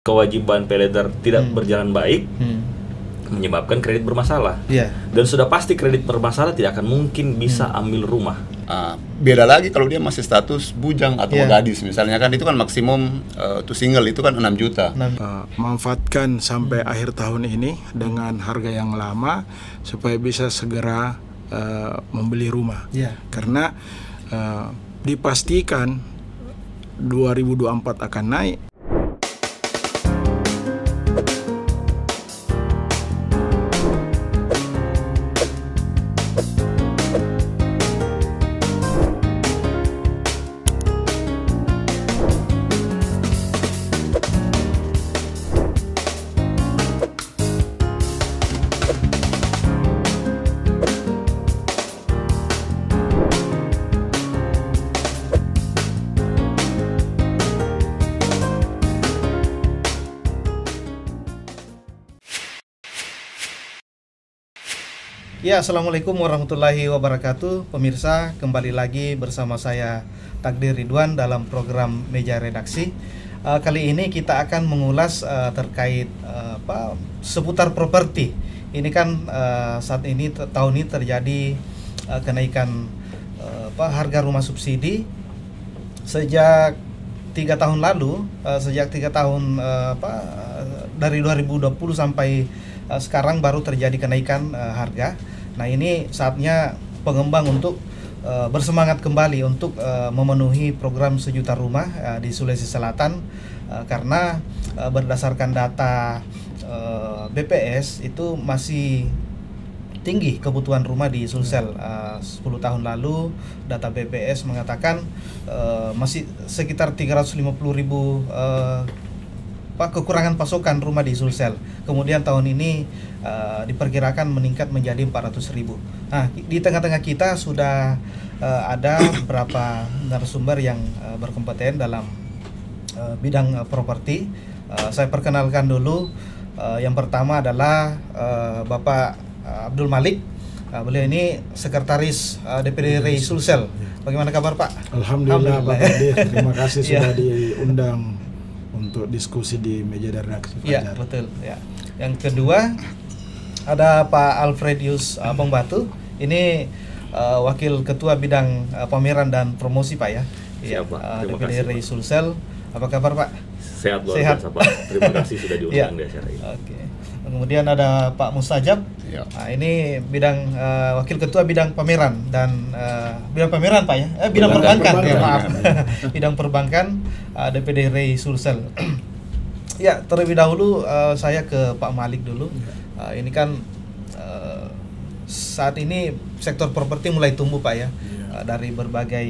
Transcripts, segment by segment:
kewajiban paylater tidak berjalan baik, menyebabkan kredit bermasalah. Dan sudah pasti kredit bermasalah tidak akan mungkin bisa ambil rumah. Beda lagi kalau dia masih status bujang atau gadis misalnya, kan itu kan maksimum to single itu kan 6 juta. Manfaatkan sampai akhir tahun ini dengan harga yang lama supaya bisa segera membeli rumah. Karena dipastikan 2024 akan naik. Ya, Assalamualaikum warahmatullahi wabarakatuh. Pemirsa, kembali lagi bersama saya Takdir Ridwan dalam program Meja Redaksi. Kali ini kita akan mengulas terkait seputar properti. Ini kan saat ini tahun ini terjadi kenaikan harga rumah subsidi sejak 3 tahun lalu, dari 2020 sampai sekarang baru terjadi kenaikan harga. Nah, ini saatnya pengembang untuk bersemangat kembali untuk memenuhi program sejuta rumah di Sulawesi Selatan, karena berdasarkan data BPS itu masih tinggi kebutuhan rumah di Sulsel. 10 tahun lalu data BPS mengatakan masih sekitar 350.000 kekurangan pasokan rumah di Sulsel. Kemudian tahun ini diperkirakan meningkat menjadi 400.000. Nah, di tengah-tengah kita sudah ada beberapa narasumber yang berkompeten dalam bidang properti. Saya perkenalkan dulu. Yang pertama adalah Bapak Abdul Malik. Beliau ini sekretaris DPD RI Sulsel. Bagaimana kabar, Pak? Alhamdulillah. Pak Kadir, terima kasih sudah diundang untuk diskusi di Meja Redaksi Fajar. Iya, betul. Ya. Yang kedua ada Pak Alfredius Pongbatu. Ini Wakil Ketua Bidang Pameran dan Promosi, Pak ya. Siap, Pak. Terima DPD kasih, RI Pak. Sulsel. Apa kabar, Pak? Sehat luar biasa, Pak. Terima kasih sudah diundang di acara ini. Oke. Kemudian ada Pak Mustajab. Nah, ini bidang Wakil Ketua Bidang Pameran dan bidang pameran, Pak ya. Bidang perbankan. Ya, maaf. Bidang perbankan DPD RI Sulsel. Ya, terlebih dahulu saya ke Pak Malik dulu. Ini kan saat ini sektor properti mulai tumbuh, Pak ya. Dari berbagai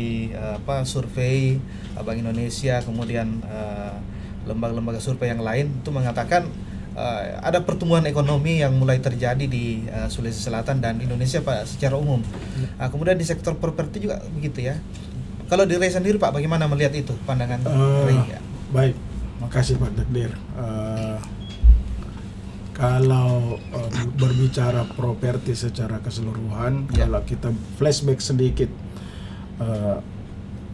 survei Bank Indonesia, kemudian lembaga-lembaga survei yang lain itu mengatakan ada pertumbuhan ekonomi yang mulai terjadi di Sulawesi Selatan dan Indonesia, Pak, secara umum. Nah, kemudian di sektor properti juga begitu ya. Kalau di RI sendiri, Pak, bagaimana melihat itu pandangan RI? Baik, makasih Pak Takdir. Kalau berbicara properti secara keseluruhan, kalau kita flashback sedikit,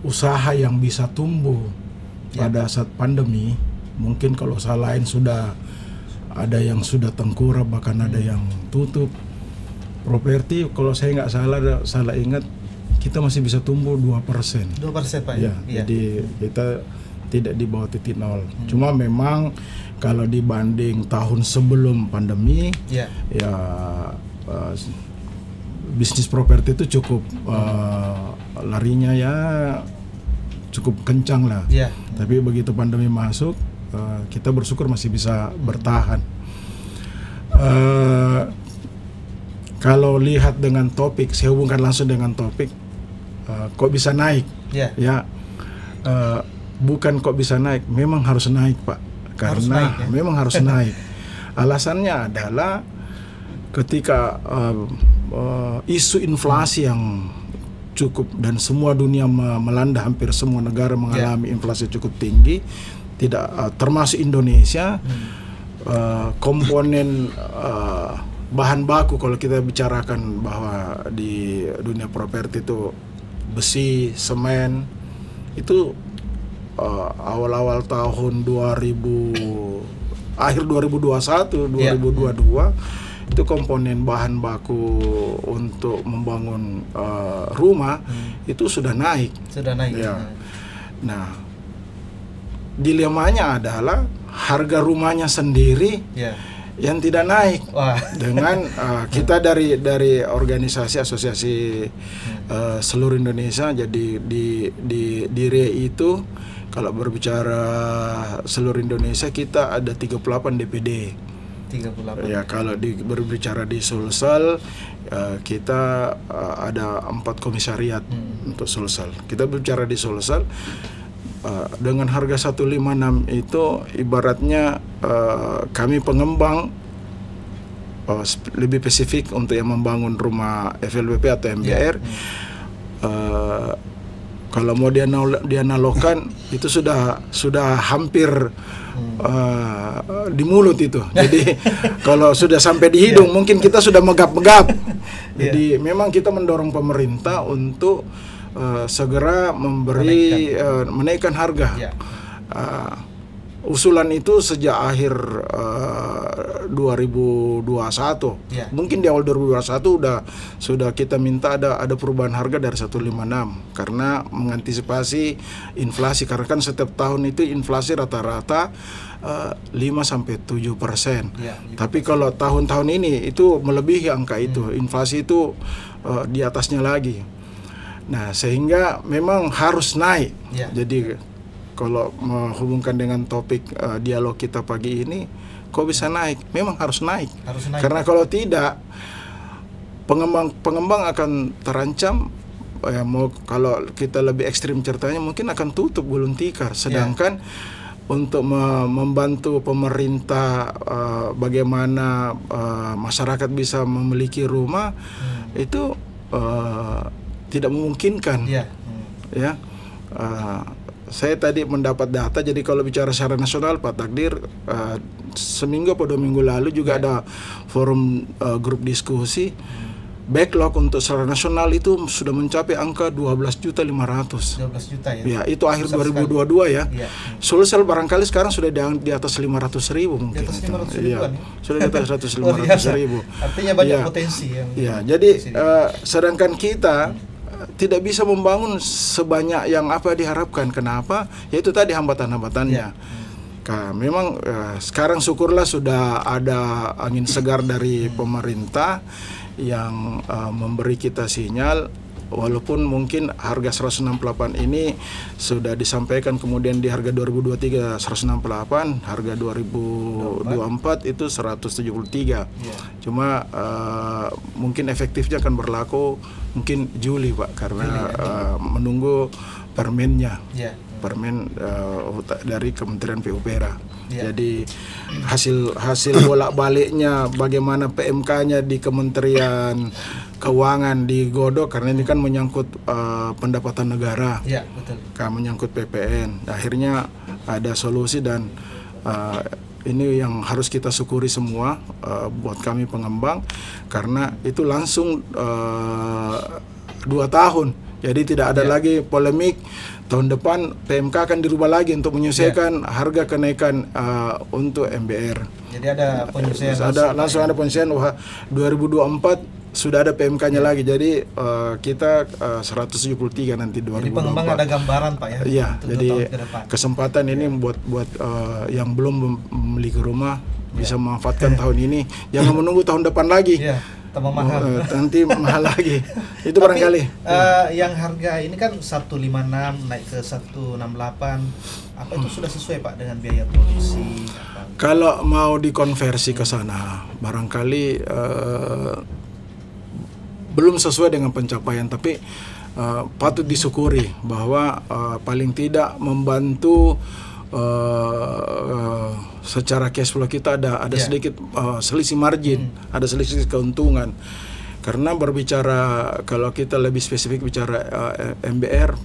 usaha yang bisa tumbuh pada saat pandemi, mungkin kalau usaha lain sudah ada yang sudah tengkurap, bahkan ada yang tutup. Properti kalau saya nggak salah ingat, kita masih bisa tumbuh 2%. 2%, Pak ya. Jadi kita tidak di bawah titik nol. Cuma memang kalau dibanding tahun sebelum pandemi, bisnis properti itu cukup larinya ya cukup kencang lah. Tapi begitu pandemi masuk, kita bersyukur masih bisa bertahan. Kalau lihat dengan topik, saya hubungkan langsung dengan topik, kok bisa naik? Bukan kok bisa naik, memang harus naik, Pak. Karena memang harus naik. Alasannya adalah ketika isu inflasi yang cukup dan semua dunia melanda, hampir semua negara mengalami inflasi cukup tinggi, tidak termasuk Indonesia. Komponen bahan baku, kalau kita bicarakan bahwa di dunia properti itu besi, semen, itu awal-awal tahun 2000, akhir 2021, 2022 itu komponen bahan baku untuk membangun rumah itu sudah naik. Ya. Nah, dilemanya adalah harga rumahnya sendiri yang tidak naik. Dengan kita dari organisasi asosiasi seluruh Indonesia, jadi di REI itu kalau berbicara seluruh Indonesia kita ada 38 DPD. 38. Ya, kalau berbicara di Sulsel kita ada 4 komisariat untuk Sulsel. Kita berbicara di Sulsel dengan harga 156 itu ibaratnya kami pengembang lebih spesifik untuk yang membangun rumah FLBP atau MBR. Kalau mau dianalogkan itu sudah hampir di mulut itu. Jadi kalau sudah sampai di hidung mungkin kita sudah megap-megap. Jadi memang kita mendorong pemerintah untuk segera menaikkan harga. Usulan itu sejak akhir 2021. Mungkin di awal 2021 sudah kita minta ada perubahan harga dari 156 karena mengantisipasi inflasi, karena kan setiap tahun itu inflasi rata-rata 5-7%. Tapi kalau tahun-tahun ini itu melebihi angka itu, inflasi itu di atasnya lagi. Nah, sehingga memang harus naik. Jadi kalau menghubungkan dengan topik dialog kita pagi ini, kok bisa naik? Memang harus naik. Karena kalau tidak, pengembang akan terancam. Kalau kita lebih ekstrim ceritanya, mungkin akan tutup gulung tikar. Sedangkan untuk membantu pemerintah bagaimana masyarakat bisa memiliki rumah itu tidak memungkinkan. Saya tadi mendapat data, jadi kalau bicara secara nasional Pak Takdir, seminggu atau 2 minggu lalu juga ada forum grup diskusi, backlog untuk secara nasional itu sudah mencapai angka 12.500.000. 12 juta ya? Ya, itu akhir 2022 ya. Sulsel barangkali sekarang sudah di atas 500.000 mungkin. Di atas 500.000 kan? Sudah di atas 500.000. Artinya banyak potensi yang. Jadi sedangkan kita tidak bisa membangun sebanyak yang diharapkan. Kenapa? Yaitu tadi hambatan-hambatannya. Memang sekarang syukurlah sudah ada angin segar dari pemerintah yang memberi kita sinyal, walaupun mungkin harga 168 ini sudah disampaikan kemudian di harga 2023 168, harga 2024 itu 173. Cuma mungkin efektifnya akan berlaku mungkin Juli Pak, karena menunggu permennya. Permen dari Kementerian PUPera. Jadi hasil bolak-baliknya bagaimana PMK-nya di Kementerian Keuangan digodok, karena ini kan menyangkut pendapatan negara. Kan menyangkut PPN. Akhirnya ada solusi dan ini yang harus kita syukuri semua buat kami pengembang, karena itu langsung 2 tahun. Jadi tidak ada lagi polemik. Tahun depan PMK akan dirubah lagi untuk menyesuaikan harga kenaikan untuk MBR. Jadi ada penyesuaian. Langsung ada penyesuaian. 2024 sudah ada PMK-nya lagi. Jadi kita 173 nanti 2024. Jadi pengembang ada gambaran Pak ya. Iya. Jadi kesempatan ini buat yang belum memiliki rumah bisa memanfaatkan tahun ini. Jangan menunggu tahun depan lagi. Tambah mahal. Nanti mahal lagi. Itu barangkali. Yang harga ini kan 156 naik ke 168. Apa itu sudah sesuai Pak dengan biaya produksi? Kalau mau dikonversi ke sana, barangkali belum sesuai dengan pencapaian, tapi patut disyukuri bahwa paling tidak membantu secara cash flow kita ada sedikit selisih margin, ada selisih keuntungan. Karena berbicara, kalau kita lebih spesifik bicara MBR,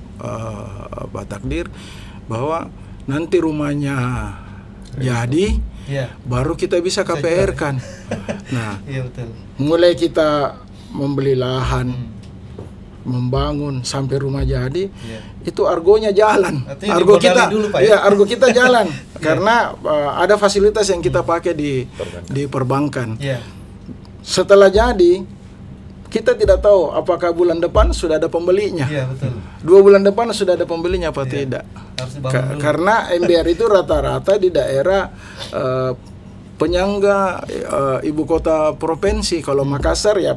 Pak Takdir, bahwa nanti rumahnya jadi, baru kita bisa KPR kan. Nah, mulai kita membeli lahan, membangun sampai rumah jadi, itu argonya jalan. Artinya argo kita dulu, Pak, ya argo kita jalan karena ada fasilitas yang kita pakai di perbankan. Setelah jadi, kita tidak tahu apakah bulan depan sudah ada pembelinya. Iya, betul. 2 bulan depan sudah ada pembelinya apa tidak. Karena MBR itu rata-rata di daerah penyangga ibu kota provinsi. Kalau Makassar ya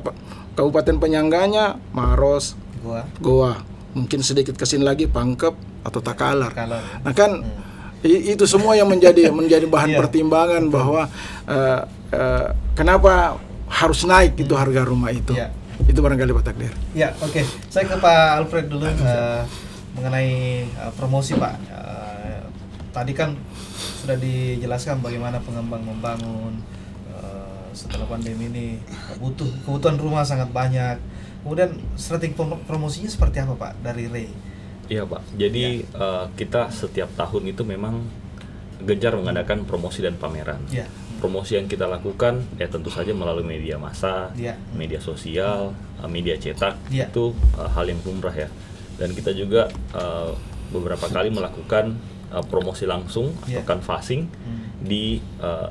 kabupaten penyangganya Maros, Goa. Mungkin sedikit kesini lagi Pangkep atau Takalar. Nah kan itu semua yang menjadi bahan pertimbangan bahwa kenapa harus naik itu harga rumah itu. Itu barangkali Pak Takdir. Ya, oke. Saya ke Pak Alfred dulu mengenai promosi, Pak. Tadi kan sudah dijelaskan bagaimana pengembang membangun setelah pandemi ini kebutuhan rumah sangat banyak. Kemudian strategi promosinya seperti apa, Pak, dari Ray? Iya, Pak. Jadi kita setiap tahun itu memang gencar mengadakan promosi dan pameran. Promosi yang kita lakukan ya tentu saja melalui media massa, media sosial, media cetak, itu hal yang lumrah ya. Dan kita juga beberapa kali melakukan promosi langsung atau canvassing di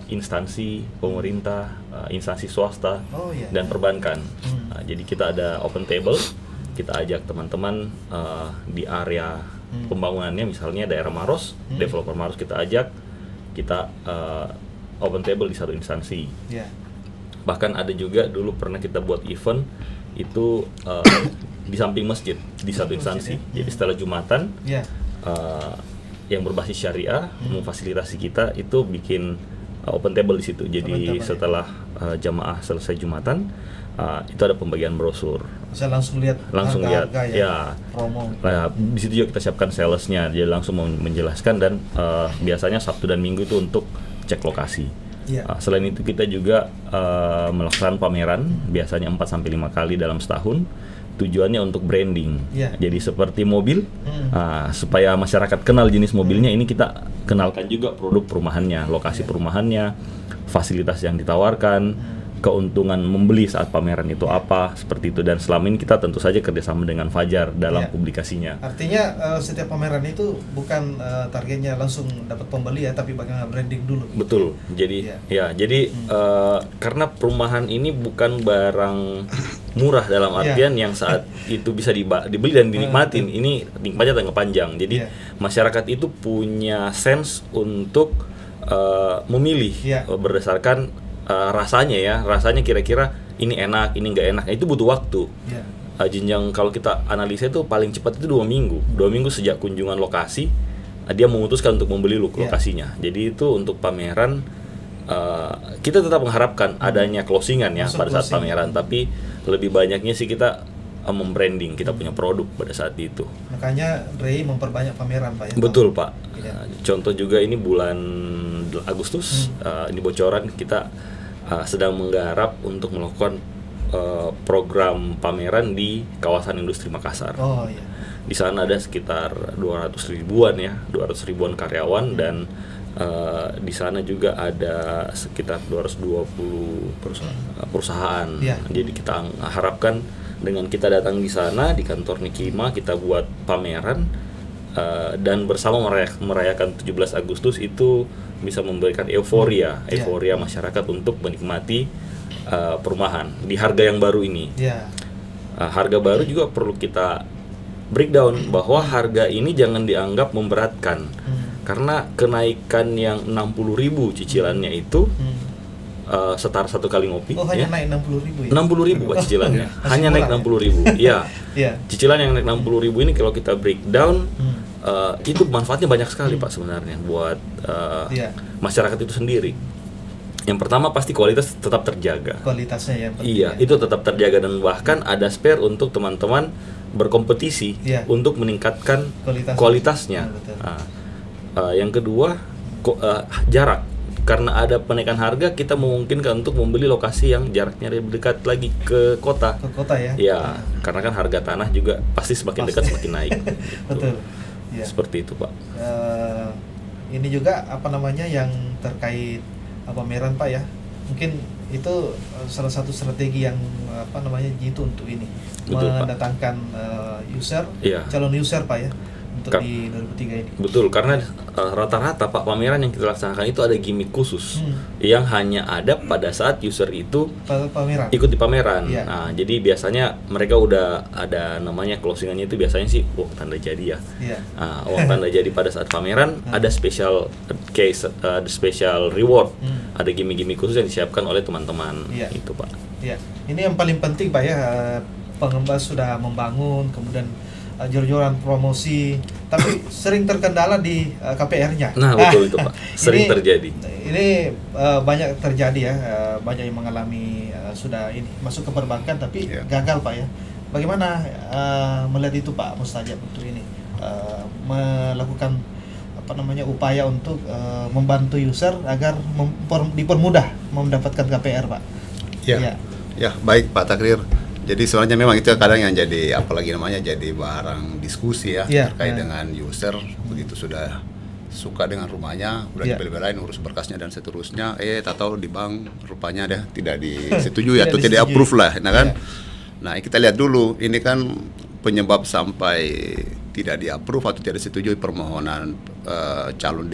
instansi pemerintah, instansi swasta, dan perbankan. Jadi kita ada open table, kita ajak teman-teman di area pembangunannya, misalnya daerah Maros, developer Maros kita ajak, kita open table di satu instansi. Bahkan ada juga dulu pernah kita buat event itu di samping masjid di satu instansi. Jadi setelah Jumatan yang berbasis syariah memfasilitasi kita itu bikin open table di situ. Jadi setelah jamaah selesai Jumatan itu ada pembagian brosur. Bisa langsung lihat harga ya. Promo. Nah, di situ juga kita siapkan salesnya, dia langsung menjelaskan dan biasanya Sabtu dan Minggu itu untuk cek lokasi. Selain itu kita juga melaksanakan pameran biasanya 4-5 kali dalam setahun. Tujuannya untuk branding. Jadi seperti mobil, supaya masyarakat kenal jenis mobilnya, ini kita kenalkan juga produk perumahannya, lokasi perumahannya, fasilitas yang ditawarkan, keuntungan membeli saat pameran itu apa, seperti itu. Dan selama ini kita tentu saja kerjasama dengan Fajar dalam publikasinya. Artinya setiap pameran itu bukan targetnya langsung dapat pembeli ya, tapi bagaimana branding dulu. Betul. Jadi karena perumahan ini bukan barang murah dalam artian yang saat itu bisa dibeli dan dinikmatin. Ini nikmatnya jangka panjang. Jadi masyarakat itu punya sense untuk memilih berdasarkan rasanya kira-kira ini enak, ini nggak enak. Itu butuh waktu. Jenjang kalau kita analisa itu paling cepat itu 2 minggu. 2 minggu sejak kunjungan lokasi dia memutuskan untuk membeli lokasinya. Jadi itu untuk pameran kita tetap mengharapkan adanya closingan ya pada saat pameran, tapi lebih banyaknya sih kita membranding, kita punya produk pada saat itu. Makanya Ray memperbanyak pameran, Pak ya. Betul, Pak. Contoh juga ini bulan Agustus, ini bocoran, kita sedang menggarap untuk melakukan program pameran di kawasan industri Makassar. Di sana ada sekitar 200 ribuan karyawan dan di sana juga ada sekitar 220 perusahaan. Jadi kita harapkan dengan kita datang di sana di kantor Nikima, kita buat pameran dan bersama merayakan 17 Agustus itu bisa memberikan euforia masyarakat untuk menikmati perumahan di harga yang baru ini. Harga baru juga perlu kita breakdown bahwa harga ini jangan dianggap memberatkan. Karena kenaikan yang 60.000 cicilannya itu setara 1 kali ngopi. Hanya naik 60.000 ya? 60.000 Pak cicilannya. Hanya naik 60.000. Iya. Cicilan yang naik 60.000 ini kalau kita breakdown itu manfaatnya banyak sekali Pak sebenarnya buat masyarakat itu sendiri. Yang pertama pasti kualitas tetap terjaga. Kualitasnya yang penting. Iya, itu tetap terjaga dan bahkan ada spare untuk teman-teman berkompetisi untuk meningkatkan kualitasnya. Yang kedua jarak, karena ada penaikan harga kita memungkinkan untuk membeli lokasi yang jaraknya lebih dekat lagi ke kota. Ke kota ya? Ya, karena kan harga tanah juga pasti semakin dekat semakin naik. Betul. Seperti itu Pak. Ini juga apa namanya yang terkait pameran Pak ya, mungkin itu salah satu strategi yang jitu untuk ini. Betul, mendatangkan user, calon user Pak ya, untuk di 2003 ini. Betul, karena rata-rata Pak pameran yang kita laksanakan itu ada gimmick khusus yang hanya ada pada saat user itu ikut di pameran. Nah, jadi biasanya mereka udah ada namanya closingannya itu biasanya sih tanda jadi ya. Tanda jadi pada saat pameran ada special case, ada special reward, ada gimmick-gimmick khusus yang disiapkan oleh teman-teman itu Pak. Ini yang paling penting Pak ya, pengembang sudah membangun, kemudian jor-joran promosi, tapi sering terkendala di KPR-nya. Nah, betul itu Pak, sering terjadi. Ini banyak terjadi ya, banyak yang mengalami sudah ini masuk ke perbankan tapi gagal Pak ya. Bagaimana melihat itu Pak Mustajab untuk ini melakukan upaya untuk membantu user agar dipermudah mendapatkan KPR Pak? Ya, baik Pak Takdir. Jadi sebenarnya memang itu kadang yang jadi jadi barang diskusi ya, terkait dengan user begitu sudah suka dengan rumahnya, udah dibela-belain urus berkasnya dan seterusnya, tak tahu di bank rupanya tidak disetujui atau tidak approve lah, kan? Nah, kita lihat dulu ini kan penyebab sampai tidak di-approve atau tidak disetujui permohonan calon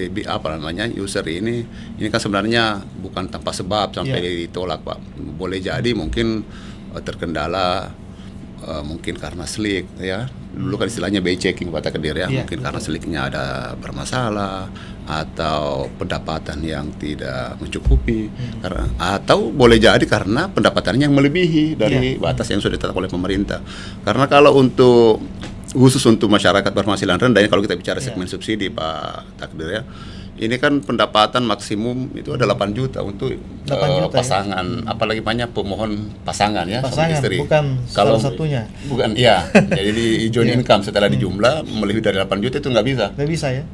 user ini kan sebenarnya bukan tanpa sebab sampai ditolak Pak. Boleh jadi mungkin terkendala mungkin karena slik ya, dulu kan istilahnya by checking Pak Takdir ya, mungkin karena sliknya ada bermasalah atau pendapatan yang tidak mencukupi, karena atau boleh jadi karena pendapatannya yang melebihi dari batas yang sudah ditetapkan oleh pemerintah. Karena kalau khusus untuk masyarakat berpenghasilan rendah, kalau kita bicara segmen subsidi Pak Takdir ya, ini kan pendapatan maksimum itu ada 8 juta untuk 8 juta, pasangan, apalagi banyak pemohon pasangan ya, pasangan, suami istri. Bukan kalau salah satunya. Bukan, jadi di joint income setelah dijumlah melebihi dari 8 juta itu nggak bisa. Nggak bisa ya.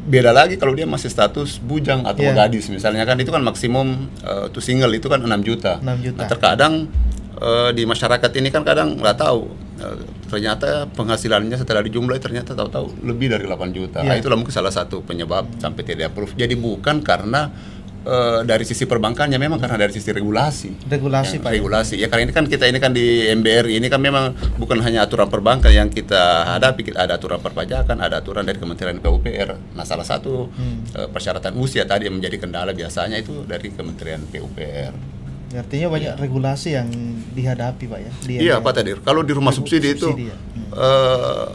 Beda lagi kalau dia masih status bujang atau gadis misalnya kan, itu kan maksimum to single itu kan 6 juta. 6 juta. Nah, terkadang di masyarakat ini kan kadang nggak tahu, ternyata penghasilannya setelah dijumlah ternyata tahu-tahu lebih dari 8 juta. Nah, itulah mungkin salah satu penyebab sampai tidak approve. Jadi bukan karena dari sisi perbankannya, memang karena dari sisi regulasi Pak. Regulasi ya, karena ini kan kita di MBRI ini kan memang bukan hanya aturan perbankan yang kita hadapi, ada aturan perpajakan, ada aturan dari Kementerian PUPR. Nah, salah satu persyaratan usia tadi yang menjadi kendala biasanya itu dari Kementerian PUPR. Artinya banyak regulasi yang dihadapi Pak ya. Iya Pak Tadir. Kalau di rumah subsidi itu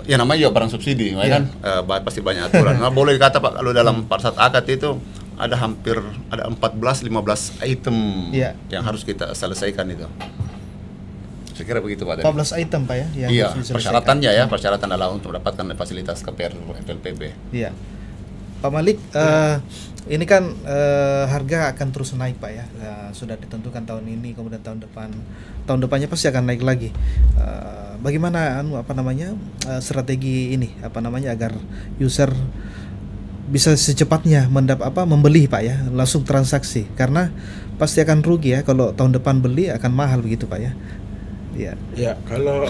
ya namanya juga barang subsidi, kan pasti banyak aturan. Nah, boleh dikata Pak, kalau dalam pada saat akad itu ada 14-15 item yang harus kita selesaikan itu. Saya kira begitu Pak Tadir. 14 item Pak ya yang harus persyaratannya ya, persyaratan adalah untuk mendapatkan fasilitas KPR FLPB. Iya. Pak Malik, ini kan harga akan terus naik Pak ya, sudah ditentukan tahun ini, kemudian tahun depannya pasti akan naik lagi. Bagaimana strategi ini agar user bisa secepatnya membeli Pak ya, langsung transaksi, karena pasti akan rugi ya kalau tahun depan beli akan mahal begitu Pak ya. Ya, kalau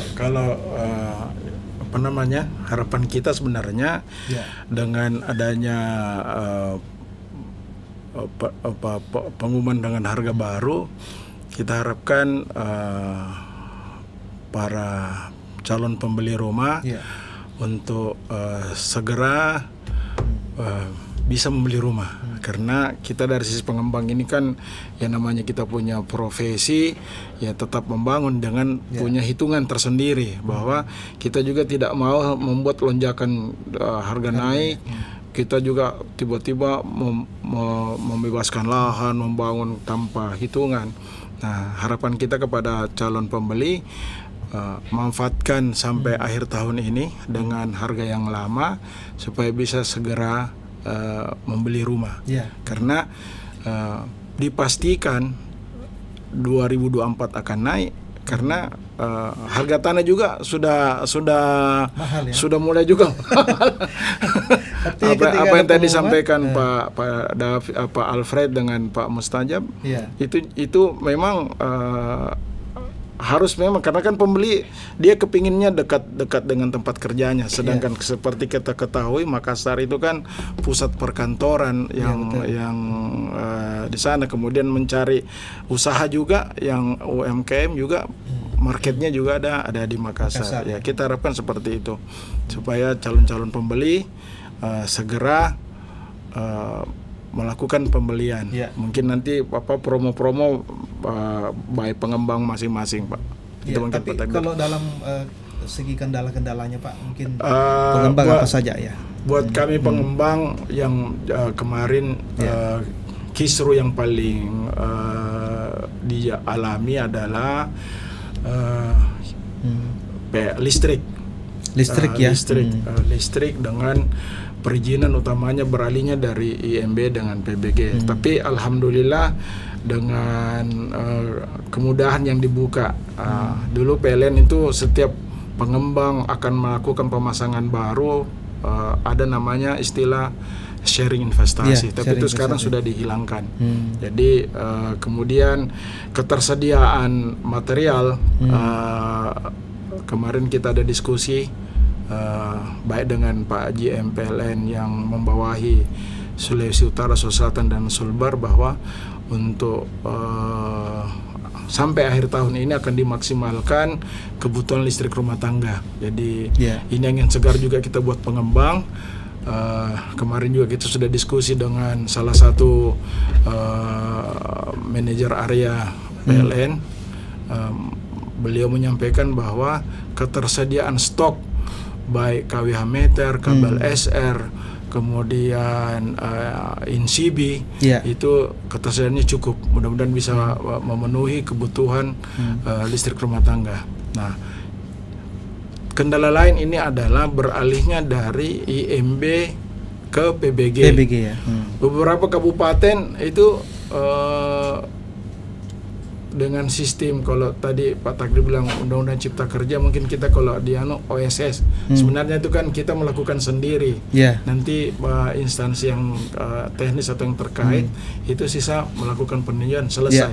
harapan kita sebenarnya dengan adanya pengumuman dengan harga baru, kita harapkan para calon pembeli rumah untuk segera bisa membeli rumah. Karena kita dari sisi pengembang ini kan yang namanya kita punya profesi ya, tetap membangun dengan punya hitungan tersendiri, bahwa kita juga tidak mau membuat lonjakan harga naik. Kita juga tiba-tiba membebaskan lahan, membangun tanpa hitungan. Nah, harapan kita kepada calon pembeli, manfaatkan sampai akhir tahun ini dengan harga yang lama supaya bisa segera membeli rumah. Karena dipastikan 2024 akan naik, karena harga tanah juga sudah mahal ya? Sudah mulai juga apa yang tadi disampaikan Pak Alfred dengan Pak Mustajab, itu memang harus memang, karena kan pembeli dia kepinginnya dekat dengan tempat kerjanya, sedangkan seperti kita ketahui Makassar itu kan pusat perkantoran yang di sana, kemudian mencari usaha juga yang UMKM juga marketnya juga ada di Makassar. Ya, kita harapkan seperti itu supaya calon-calon pembeli segera melakukan pembelian. Mungkin nanti promo-promo by pengembang masing-masing, Pak. Tapi kalau dalam segi kendala-kendalanya, Pak, mungkin pengembang apa saja ya? Buat kami pengembang yang kemarin kisru yang paling dialami adalah listrik dengan perizinan utamanya beralihnya dari IMB dengan PBG. Tapi alhamdulillah dengan kemudahan yang dibuka. Dulu PLN itu setiap pengembang akan melakukan pemasangan baru ada namanya istilah sharing investasi, tapi itu sekarang sudah dihilangkan. Jadi kemudian ketersediaan material, kemarin kita ada diskusi baik dengan Pak Haji MPLN yang membawahi Sulawesi Utara, Sulawesi Selatan dan Sulbar, bahwa untuk sampai akhir tahun ini akan dimaksimalkan kebutuhan listrik rumah tangga. Jadi ini yang segar juga kita buat pengembang. Kemarin juga kita sudah diskusi dengan salah satu manajer area PLN. Beliau menyampaikan bahwa ketersediaan stok baik KWH meter, kabel SR, kemudian INSIBI, itu ketersediaannya cukup. Mudah-mudahan bisa memenuhi kebutuhan listrik rumah tangga. Nah, kendala lain ini adalah beralihnya dari IMB ke PBG. Beberapa kabupaten itu dengan sistem, kalau tadi Pak Takdir bilang Undang-Undang Cipta Kerja, mungkin kita kalau di OSS sebenarnya itu kan kita melakukan sendiri. Nanti instansi yang teknis atau yang terkait itu sisa melakukan peninjauan, selesai.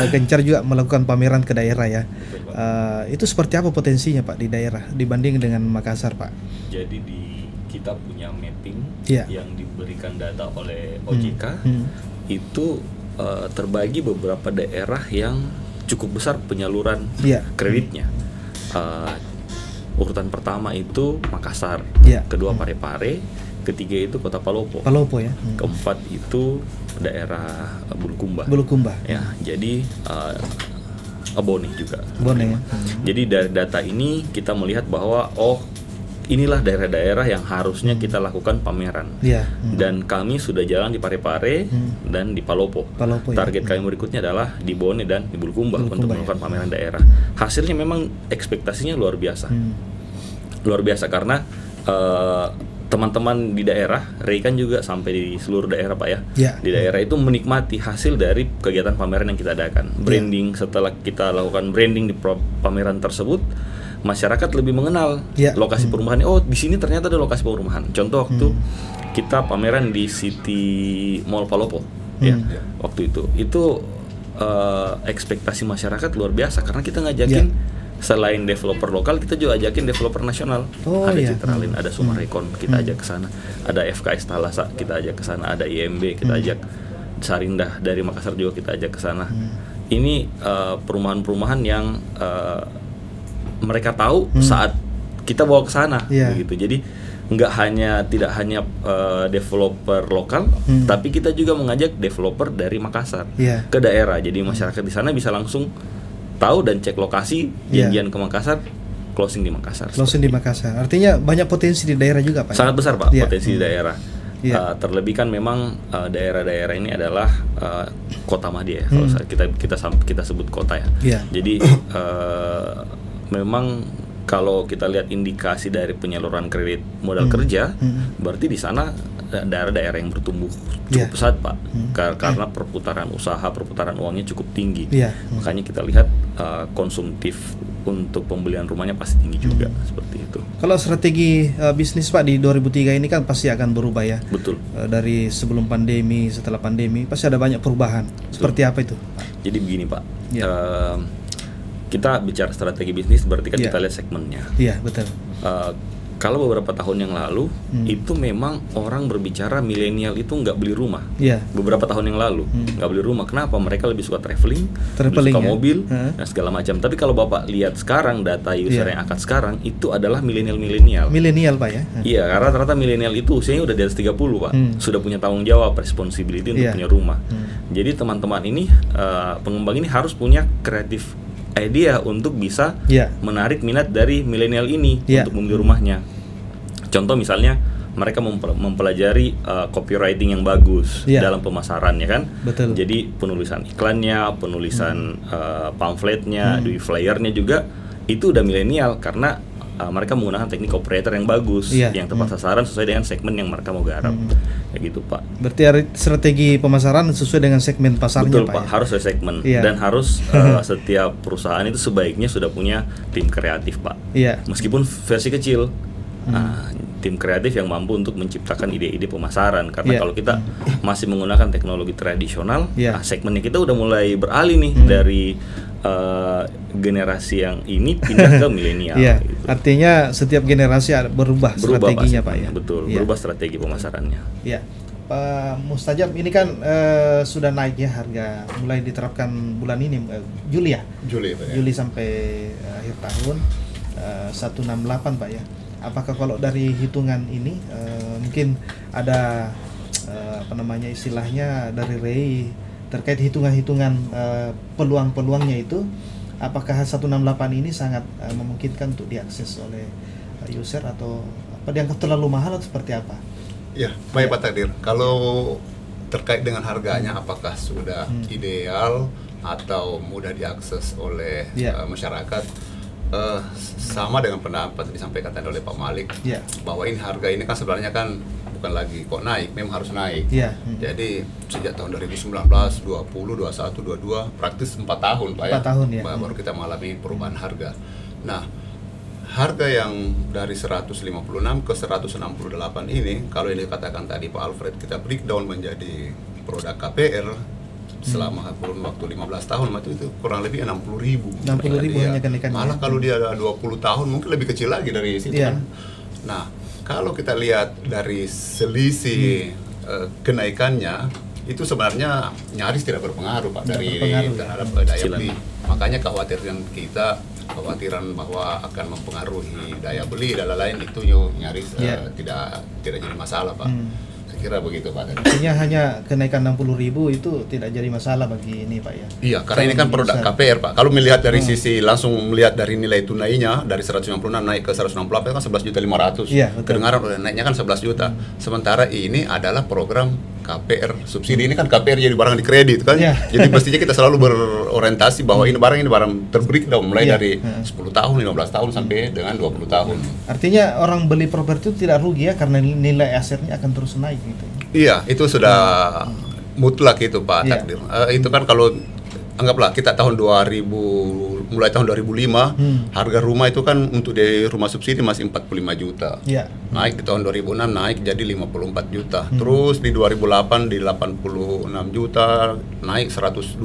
Gencar juga melakukan pameran ke daerah ya. Itu seperti apa potensinya, Pak, di daerah dibanding dengan Makassar, Pak? Jadi kita punya mapping yang diberikan data oleh OJK itu terbagi beberapa daerah yang cukup besar penyaluran kreditnya. Urutan pertama itu Makassar, kedua Parepare, ketiga itu Kota Palopo ya. Keempat itu daerah Bulukumba. Ya, jadi Bone juga. Jadi dari data ini kita melihat bahwa inilah daerah-daerah yang harusnya kita lakukan pameran. Dan kami sudah jalan di Parepare dan di Palopo. Target kami berikutnya adalah di Bone dan di Bulukumba untuk melakukan pameran daerah. Hasilnya memang ekspektasinya luar biasa. Luar biasa karena teman-teman di daerah, Rey kan juga sampai di seluruh daerah, Pak ya. Di daerah itu menikmati hasil dari kegiatan pameran yang kita adakan. Branding, setelah kita lakukan branding di pameran tersebut, masyarakat lebih mengenal lokasi perumahan. Di sini ternyata ada lokasi perumahan. Contoh waktu kita pameran di City Mall Palopo, waktu itu ekspektasi masyarakat luar biasa karena kita ngajakin selain developer lokal, kita juga ajakin developer nasional. Ada Citralin, ada Sumarekon, kita ajak ke sana. Ada FKS Talasa, kita ajak ke sana. Ada IMB, kita ajak. Sarindah dari Makassar juga kita ajak ke sana. Ini perumahan-perumahan yang mereka tahu saat kita bawa ke sana, begitu. Jadi tidak hanya developer lokal, tapi kita juga mengajak developer dari Makassar ke daerah. Jadi masyarakat di sana bisa langsung tahu dan cek lokasi, janjian ke Makassar, closing di Makassar. Artinya banyak potensi di daerah juga, Pak. Sangat besar, Pak, potensi di daerah. Terlebih kan memang daerah-daerah ini adalah kota madya ya. Kalau kita sebut kota ya. Jadi memang kalau kita lihat indikasi dari penyaluran kredit modal kerja, berarti di sana daerah-daerah yang bertumbuh cukup pesat Pak, karena perputaran uangnya cukup tinggi. Makanya kita lihat konsumtif untuk pembelian rumahnya pasti tinggi juga, seperti itu. Kalau strategi bisnis Pak di 2003 ini kan pasti akan berubah ya. Betul. Dari sebelum pandemi, setelah pandemi pasti ada banyak perubahan. Betul. Seperti apa itu? Jadi begini Pak, kita bicara strategi bisnis berarti kan kita lihat segmennya. Iya, betul. Kalau beberapa tahun yang lalu itu memang orang berbicara milenial itu nggak beli rumah. Beberapa tahun yang lalu nggak beli rumah. Kenapa? Mereka lebih suka traveling lebih suka mobil dan segala macam. Tapi kalau Bapak lihat sekarang data user yang akad sekarang itu adalah milenial Pak ya. Iya, karena rata-rata milenial itu usianya udah di atas 30 Pak. Sudah punya tanggung jawab, responsibility untuk punya rumah. Jadi teman-teman ini pengembang ini harus punya kreatif idea untuk bisa menarik minat dari milenial ini untuk membeli rumahnya. Contoh misalnya mereka mempelajari copywriting yang bagus dalam pemasaran ya kan. Betul. Jadi penulisan iklannya, penulisan pamfletnya, flyernya juga itu udah milenial karena mereka menggunakan teknik operator yang bagus, yang tepat sasaran sesuai dengan segmen yang mereka mau garap. Kayak gitu Pak. Berarti strategi pemasaran sesuai dengan segmen pasarnya. Betul Pak, harus sesuai segmen dan harus setiap perusahaan itu sebaiknya sudah punya tim kreatif Pak. Meskipun versi kecil, tim kreatif yang mampu untuk menciptakan ide-ide pemasaran. Karena kalau kita masih menggunakan teknologi tradisional, segmennya kita udah mulai beralih nih dari generasi yang ini pindah ke milenial. Gitu. Artinya setiap generasi berubah strateginya Pak ya. Betul, berubah strategi pemasarannya. Pak Mustajab, ini kan sudah naik ya harga, mulai diterapkan bulan ini Juli ya. Juli sampai akhir tahun 168 Pak ya. Apakah kalau dari hitungan ini mungkin ada istilahnya dari Ray terkait hitungan-hitungan peluang-peluangnya itu, apakah 168 ini sangat memungkinkan untuk diakses oleh user atau apa, dianggap terlalu mahal atau seperti apa? Ya, baik Pak Takdir. Kalau terkait dengan harganya apakah sudah ideal atau mudah diakses oleh masyarakat? Sama dengan pendapat disampaikan tadi oleh Pak Malik, bahwa ini harga ini kan sebenarnya kan bukan lagi kok naik, memang harus naik. Jadi sejak tahun 2019, 20, 21, 22 praktis 4 tahun Pak 4 tahun ya. Baru kita mengalami perubahan harga. Nah, harga yang dari 156 ke 168 ini, kalau ini dikatakan tadi Pak Alfred, kita breakdown menjadi produk KPR selama kurun waktu 15 tahun itu kurang lebih 60.000. 60.000 hanya kenaikannya. Malah kalau dia ada 20 tahun mungkin lebih kecil lagi dari situ kan. Nah, kalau kita lihat dari selisih kenaikannya itu sebenarnya nyaris tidak berpengaruh Pak terhadap daya beli. Makanya kekhawatiran bahwa akan mempengaruhi daya beli dan lain-lain itu nyaris tidak jadi masalah Pak. Kira begitu Pak. Artinya hanya kenaikan 60.000 itu tidak jadi masalah bagi ini Pak ya. Iya, karena ini kan produk KPR Pak. Kalau melihat dari sisi langsung melihat dari nilai tunainya dari 196 naik ke 168 kan 11.500.000. Kedengaran naiknya kan 11 juta. Sementara ini adalah program KPR subsidi. Ini kan KPR jadi barang di kredit kan. Jadi pastinya kita selalu berorientasi bahwa ini barang terbreakdown mulai dari 10 tahun, 15 tahun sampai dengan 20 tahun. Artinya orang beli properti itu tidak rugi ya karena nilai asetnya akan terus naik gitu. Iya, itu sudah mutlak itu Pak Takdir. Itu kan kalau anggaplah kita mulai tahun 2005 harga rumah itu kan untuk di rumah subsidi masih 45 juta. Naik di tahun 2006 naik jadi 54 juta. Terus di 2008 di 86 juta, naik 112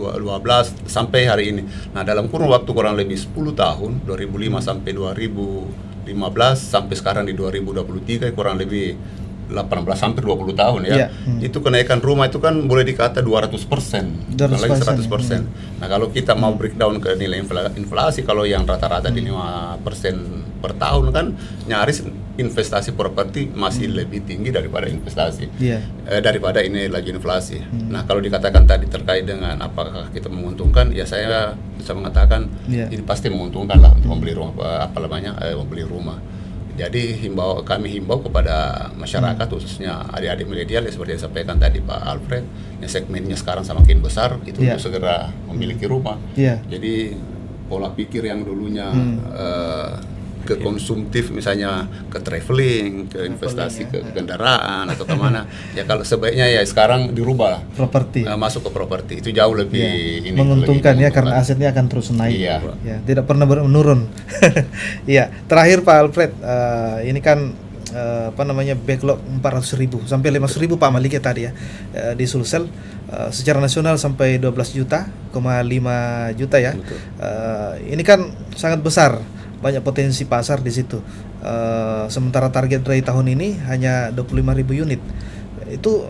sampai hari ini. Nah, dalam kurun waktu kurang lebih 10 tahun, 2005 sampai 2015 sampai sekarang di 2023 kurang lebih 18 sampai 20 tahun ya. Itu kenaikan rumah itu kan boleh dikata 200%, lagi 100%. Nah, kalau kita mau breakdown ke nilai inflasi, kalau yang rata-rata di 5% per tahun kan nyaris investasi properti masih lebih tinggi daripada investasi daripada ini lagi inflasi. Nah, kalau dikatakan tadi terkait dengan apakah kita menguntungkan, ya saya bisa mengatakan ini pasti menguntungkan lah untuk membeli rumah, membeli rumah. Jadi kami himbau kepada masyarakat khususnya adik-adik milenial seperti yang disampaikan tadi Pak Alfred, yang segmennya sekarang semakin besar itu untuk segera memiliki rumah. Jadi pola pikir yang dulunya ke konsumtif, misalnya ke traveling, ke investasi, ke kendaraan atau kemana. Ya kalau sebaiknya ya sekarang dirubah properti, masuk ke properti, itu jauh lebih menguntungkan ya, karena asetnya akan terus naik. Ya, tidak pernah menurun. Iya, terakhir Pak Alfred, ini kan backlog 400.000 sampai 500.000 Pak Malik ya tadi ya, di Sulsel. Secara nasional sampai 12,5 juta ya. Ini kan sangat besar, banyak potensi pasar di situ. Sementara target dari tahun ini hanya 25.000 unit. Itu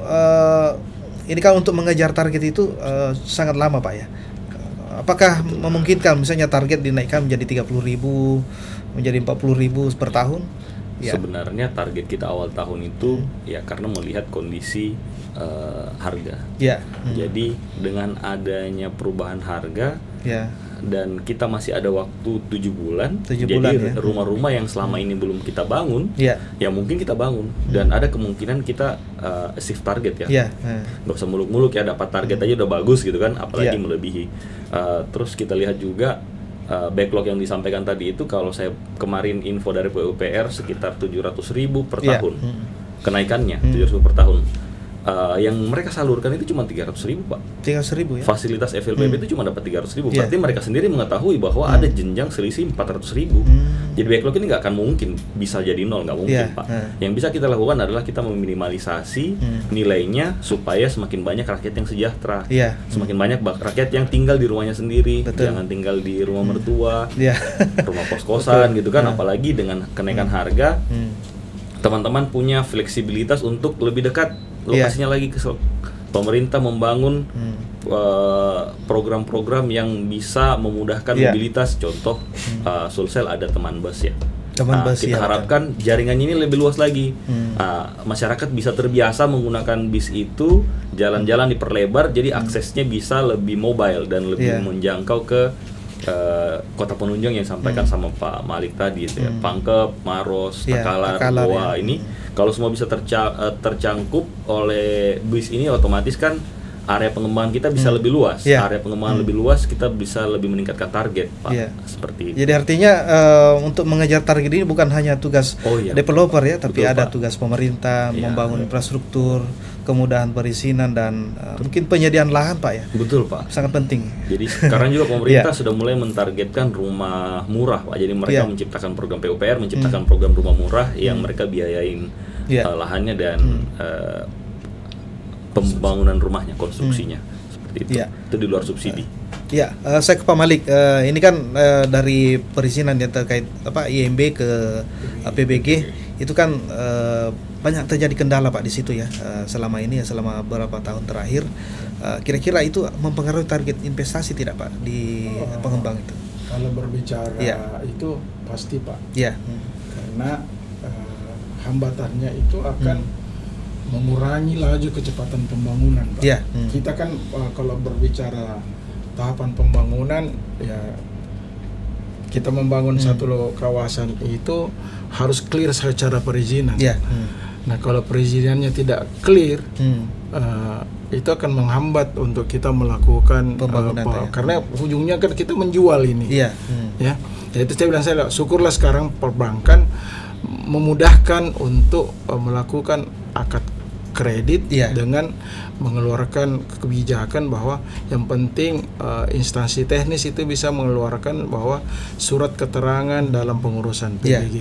ini kan untuk mengejar target itu sangat lama Pak ya. Apakah memungkinkan misalnya target dinaikkan menjadi 30.000, menjadi 40.000 per tahun? Ya. Sebenarnya target kita awal tahun itu ya karena melihat kondisi harga. Jadi dengan adanya perubahan harga dan kita masih ada waktu 7 bulan. Jadi rumah-rumah yang selama ini belum kita bangun, ya mungkin kita bangun dan ada kemungkinan kita achieve target ya. Nggak usah muluk-muluk ya, dapat target aja udah bagus gitu kan, apalagi melebihi. Terus kita lihat juga backlog yang disampaikan tadi itu, kalau saya kemarin info dari PUPR sekitar 700.000 per tahun kenaikannya, 700.000 per tahun. Yang mereka salurkan itu cuma 300.000 Pak. 300.000 ya. Fasilitas FLPP itu cuma dapat 300.000. Berarti mereka sendiri mengetahui bahwa ada jenjang selisih 400.000. Jadi backlog ini nggak akan mungkin bisa jadi nol, nggak mungkin Pak. Yang bisa kita lakukan adalah kita meminimalisasi nilainya supaya semakin banyak rakyat yang sejahtera. Semakin banyak rakyat yang tinggal di rumahnya sendiri. Jangan tinggal di rumah mertua, rumah kos-kosan gitu kan. Apalagi dengan kenaikan harga, teman-teman punya fleksibilitas untuk lebih dekat lokasinya lagi ke pemerintah membangun program-program yang bisa memudahkan mobilitas. Contoh Sulsel ada teman bus ya. Kita harapkan jaringannya ini lebih luas lagi. Masyarakat bisa terbiasa menggunakan bis itu, jalan-jalan diperlebar, jadi aksesnya bisa lebih mobile dan lebih menjangkau ke kota penunjang yang disampaikan sama Pak Malik tadi itu ya. Pangkep, Maros, Takalar, Goa ini kalau semua bisa tercangkup oleh bis ini, otomatis kan area pengembangan kita bisa lebih luas. Area pengembangan lebih luas, kita bisa lebih meningkatkan target Pak. Seperti itu. Jadi artinya untuk mengejar target ini bukan hanya tugas developer ya, tapi ada Pak. Tugas pemerintah membangun infrastruktur, kemudahan perizinan dan mungkin penyediaan lahan Pak ya. Betul Pak. Sangat penting. Jadi sekarang juga pemerintah sudah mulai mentargetkan rumah murah Pak. Jadi mereka menciptakan program PUPR, menciptakan program rumah murah yang mereka biayain lahannya dan pembangunan rumahnya, konstruksinya seperti itu. Itu di luar subsidi. Saya ke Pak Malik. Ini kan dari perizinan yang terkait IMB ke PBG itu kan banyak terjadi kendala Pak di situ ya, selama ini ya, selama beberapa tahun terakhir. Kira-kira itu mempengaruhi target investasi tidak Pak di pengembang itu? Kalau berbicara itu pasti Pak. Karena hambatannya itu akan mengurangi laju kecepatan pembangunan Pak. Kita kan kalau berbicara tahapan pembangunan ya, kita membangun satu kawasan itu harus clear secara perizinan. Nah kalau perizinannya tidak clear, itu akan menghambat untuk kita melakukan karena ujungnya kan kita menjual ini. Ya, itu saya bilang, saya syukurlah sekarang perbankan memudahkan untuk melakukan akad kredit dengan mengeluarkan kebijakan bahwa yang penting instansi teknis itu bisa mengeluarkan bahwa surat keterangan dalam pengurusan PBG.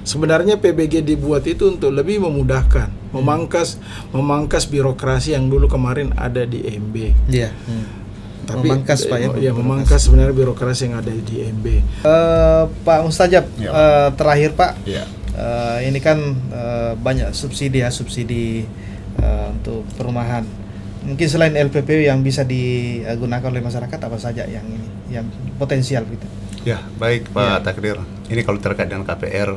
Sebenarnya PBG dibuat itu untuk lebih memudahkan, memangkas birokrasi yang dulu kemarin ada di MB. Tapi memangkas Pak ya. Memangkas sebenarnya birokrasi yang ada di MB. Pak Mustajab, terakhir Pak. Ini kan banyak subsidi untuk perumahan. Mungkin selain LPP yang bisa digunakan oleh masyarakat, apa saja yang ini yang potensial gitu? Ya, baik Pak Takdir. Ini kalau terkait dengan KPR,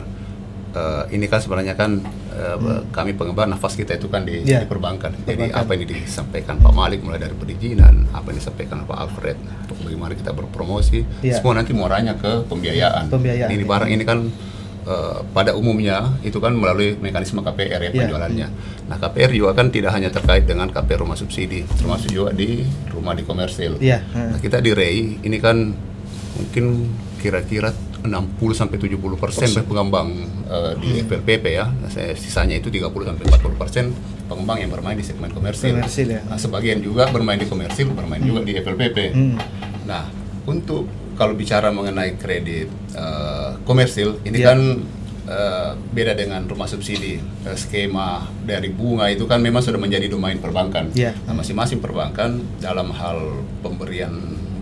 ini kan sebenarnya kan kami pengembang, nafas kita itu kan di perbankan. Jadi apa yang disampaikan Pak Malik mulai dari perizinan, apa yang disampaikan Pak Alfred untuk bagaimana kita berpromosi, semua nanti muaranya ke pembiayaan. Ini barang ini kan pada umumnya itu kan melalui mekanisme KPR ya penjualannya. Nah KPR juga kan tidak hanya terkait dengan KPR rumah subsidi, termasuk juga di rumah di komersil. Nah kita di REI ini kan mungkin kira-kira 60-70% pengembang di FLPP ya. Sisanya itu 30-40% pengembang yang bermain di segmen komersil. Ya. Nah, sebagian juga bermain di komersil, bermain juga di FLPP. Nah, untuk kalau bicara mengenai kredit komersil ini kan beda dengan rumah subsidi. Skema dari bunga itu kan memang sudah menjadi domain perbankan. Nah, masing-masing perbankan dalam hal pemberian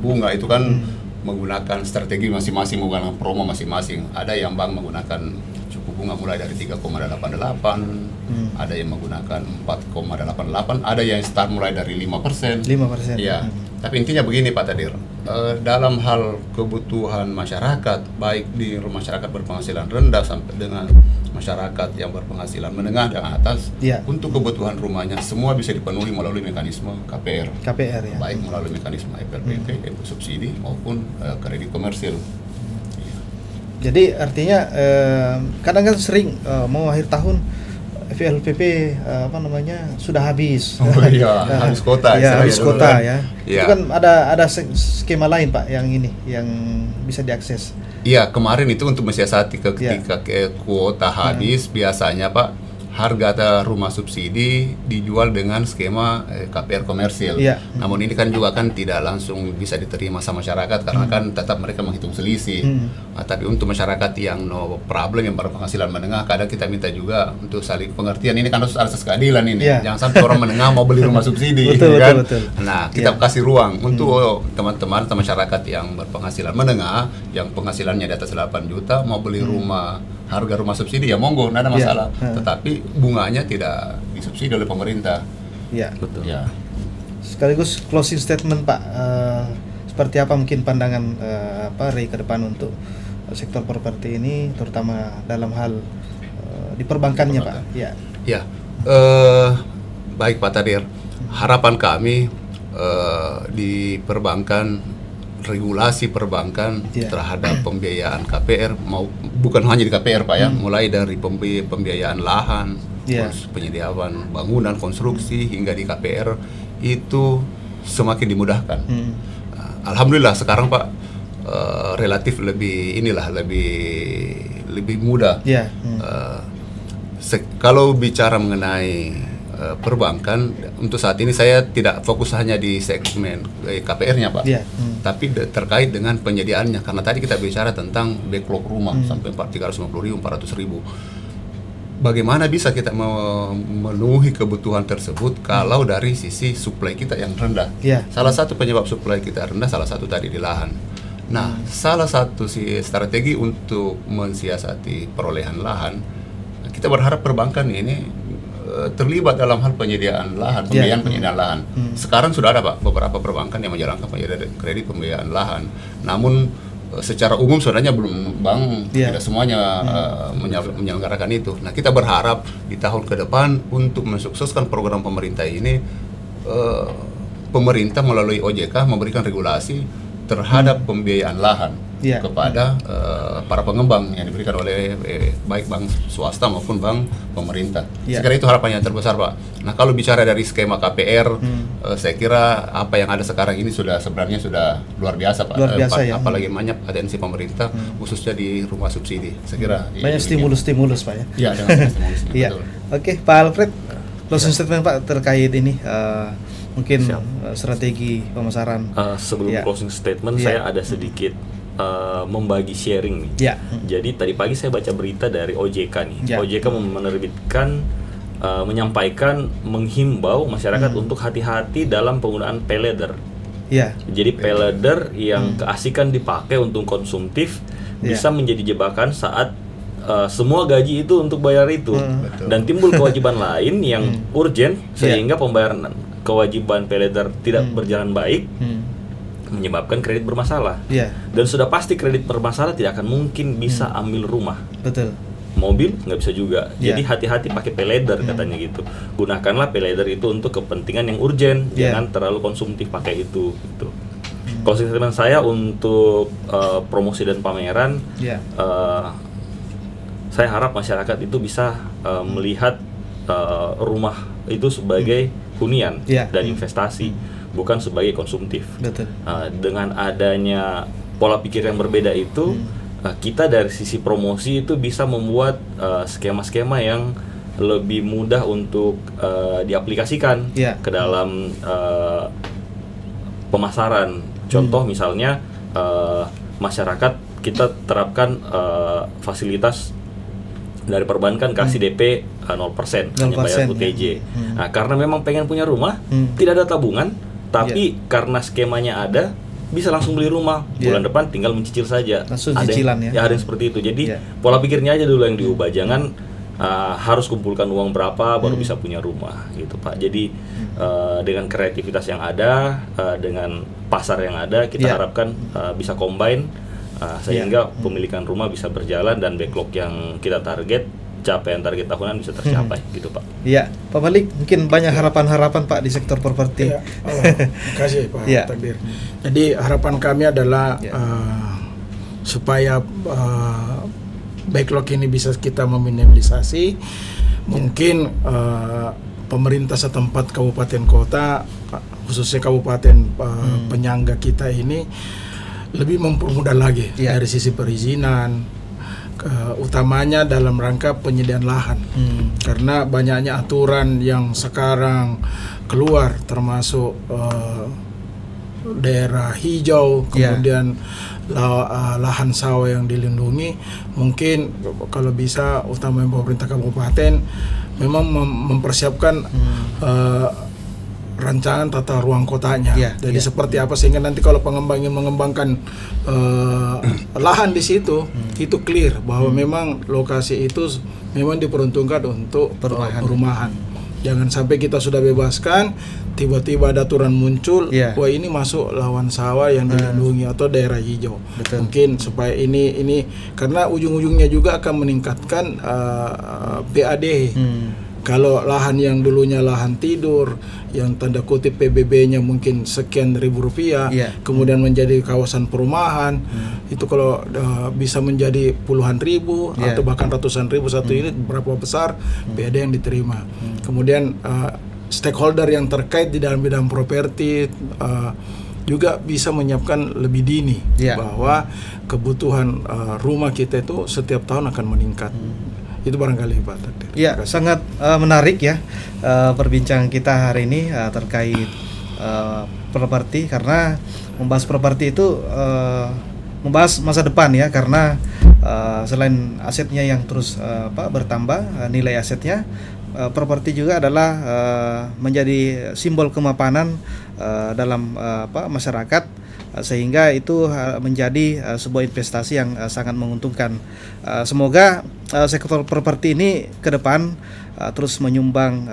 bunga itu kan menggunakan strategi masing-masing, menggunakan promo masing-masing. Ada yang bank menggunakan suku bunga mulai dari 3,88, ada yang menggunakan 4,88, ada yang start mulai dari 5%. Ya. Tapi intinya begini Pak Tadir, dalam hal kebutuhan masyarakat, baik di masyarakat berpenghasilan rendah sampai dengan masyarakat yang berpenghasilan menengah dan atas, untuk kebutuhan rumahnya semua bisa dipenuhi melalui mekanisme KPR ya. Baik melalui mekanisme FLPP yaitu subsidi maupun kredit komersil. Jadi artinya kadang kan sering mau akhir tahun FLPP sudah habis. Habis kota. Habis kota ya. Itu kan ada skema lain Pak yang bisa diakses. Iya, kemarin itu untuk mensiasati ketika kuota habis, biasanya Pak harga rumah subsidi dijual dengan skema KPR komersil. Namun ini kan juga kan tidak langsung bisa diterima sama masyarakat karena kan tetap mereka menghitung selisih. Tapi untuk masyarakat yang no problem, yang berpenghasilan menengah, kadang kita minta juga untuk saling pengertian. Ini kan harus ada keadilan ini. Jangan sampai orang menengah mau beli rumah subsidi, kan? Nah, kita kasih ruang untuk teman-teman masyarakat yang berpenghasilan menengah, yang penghasilannya di atas 8 juta mau beli rumah harga rumah subsidi ya monggo, nggak ada masalah. Tetapi bunganya tidak disubsidi oleh pemerintah. Betul. Sekaligus closing statement Pak, seperti apa mungkin pandangan Ray ke depan untuk sektor properti ini, terutama dalam hal di perbankannya Pak? Baik Pak Tadir, harapan kami di perbankan, regulasi perbankan terhadap pembiayaan KPR, bukan hanya di KPR Pak ya, mulai dari pembiayaan lahan, penyediaan bangunan, konstruksi hingga di KPR itu semakin dimudahkan. Alhamdulillah sekarang Pak relatif lebih mudah. Kalau bicara mengenai perbankan, untuk saat ini saya tidak fokus hanya di segmen KPR-nya Pak, tapi terkait dengan penyediaannya, karena tadi kita bicara tentang backlog rumah sampai 350.000, 400.000. Bagaimana bisa kita memenuhi kebutuhan tersebut kalau dari sisi supply kita yang rendah? Salah satu penyebab supply kita rendah, salah satu tadi di lahan. Nah, salah satu strategi untuk mensiasati perolehan lahan, kita berharap perbankan ini terlibat dalam hal penyediaan lahan, penyediaan lahan. Sekarang sudah ada Pak beberapa perbankan yang menjalankan penyediaan kredit pembiayaan lahan. Namun secara umum sebenarnya belum bank tidak semuanya menyelenggarakan itu. Nah, kita berharap di tahun ke depan untuk mensukseskan program pemerintah ini, pemerintah melalui OJK memberikan regulasi terhadap pembiayaan lahan kepada para pengembang yang diberikan oleh baik bank swasta maupun bank pemerintah. Saya kira itu harapan yang terbesar Pak. Nah, kalau bicara dari skema KPR, saya kira apa yang ada sekarang ini sebenarnya sudah luar biasa Pak. Apalagi banyak atensi pemerintah khususnya di rumah subsidi. Saya kira banyak stimulus Pak ya. Dengan stimulus. Oke, Pak Alfred, closing statement Pak terkait ini mungkin strategi pemasaran. Sebelum closing statement saya ada sedikit membagi sharing nih. Jadi tadi pagi saya baca berita dari OJK nih. OJK menerbitkan menyampaikan, menghimbau masyarakat untuk hati-hati dalam penggunaan pay letter. Jadi pay letter yang keasikan dipakai untuk konsumtif bisa menjadi jebakan saat semua gaji itu untuk bayar itu, dan timbul kewajiban lain yang urgent sehingga pembayaran kewajiban pay letter tidak berjalan baik, menyebabkan kredit bermasalah. Dan sudah pasti kredit bermasalah tidak akan mungkin bisa ambil rumah. Mobil nggak bisa juga. Jadi hati-hati pakai pay letter katanya gitu. Gunakanlah pay letter itu untuk kepentingan yang urgent, jangan terlalu konsumtif pakai itu gitu. Closing statement saya untuk promosi dan pameran, saya harap masyarakat itu bisa melihat rumah itu sebagai hunian dan investasi, bukan sebagai konsumtif. Dengan adanya pola pikir yang berbeda itu, kita dari sisi promosi itu bisa membuat skema-skema yang lebih mudah untuk diaplikasikan ke dalam pemasaran. Contoh misalnya masyarakat kita terapkan fasilitas dari perbankan kasih DP 0%, hanya bayar UTJ. Nah, karena memang pengen punya rumah, tidak ada tabungan, tapi karena skemanya ada, bisa langsung beli rumah bulan depan, tinggal mencicil saja. Langsung cicilan ya. Ada yang seperti itu. Jadi pola pikirnya aja dulu yang diubah, jangan harus kumpulkan uang berapa baru bisa punya rumah, gitu Pak. Jadi dengan kreativitas yang ada, dengan pasar yang ada, kita harapkan bisa combine sehingga pemilikan rumah bisa berjalan dan backlog yang kita target, capaian target tahunan bisa tercapai, gitu Pak. Iya, Pak Malik, mungkin banyak harapan-harapan Pak di sektor properti. Terima kasih Pak Takdir. Jadi harapan kami adalah supaya backlog ini bisa kita meminimalisasi. Mungkin pemerintah setempat kabupaten kota, khususnya kabupaten penyangga kita ini lebih mempermudah lagi dari sisi perizinan, utamanya dalam rangka penyediaan lahan. Karena banyaknya aturan yang sekarang keluar, termasuk daerah hijau, kemudian lahan sawah yang dilindungi. Mungkin kalau bisa utamanya pemerintah kabupaten memang mempersiapkan rancangan tata ruang kotanya. Jadi seperti apa sehingga nanti kalau pengembang ingin mengembangkan lahan di situ, itu clear bahwa memang lokasi itu memang diperuntukkan untuk perumahan. Jangan sampai kita sudah bebaskan, tiba-tiba ada aturan muncul, wah ini masuk lahan sawah yang dilindungi atau daerah hijau. Mungkin supaya ini karena ujung-ujungnya juga akan meningkatkan PAD. Kalau lahan yang dulunya lahan tidur, yang tanda kutip PBB-nya mungkin sekian ribu rupiah, kemudian menjadi kawasan perumahan, itu kalau bisa menjadi puluhan ribu atau bahkan ratusan ribu satu unit, berapa besar PAD yang diterima. Kemudian stakeholder yang terkait di dalam bidang properti juga bisa menyiapkan lebih dini bahwa kebutuhan rumah kita itu setiap tahun akan meningkat. Itu barangkali Pak Takdir. Ya, sangat menarik ya perbincangan kita hari ini terkait properti, karena membahas properti itu membahas masa depan ya, karena selain asetnya yang terus bertambah nilai asetnya, properti juga adalah menjadi simbol kemapanan dalam masyarakat, sehingga itu menjadi sebuah investasi yang sangat menguntungkan. Semoga sektor properti ini ke depan terus menyumbang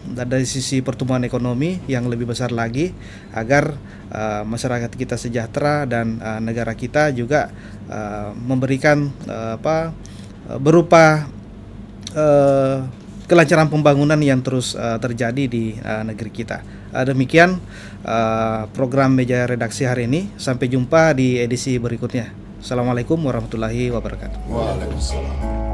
dari sisi pertumbuhan ekonomi yang lebih besar lagi, agar masyarakat kita sejahtera dan negara kita juga memberikan berupa kelancaran pembangunan yang terus terjadi di negeri kita. Demikian program Meja Redaksi hari ini. Sampai jumpa di edisi berikutnya. Assalamualaikum warahmatullahi wabarakatuh. Waalaikumsalam.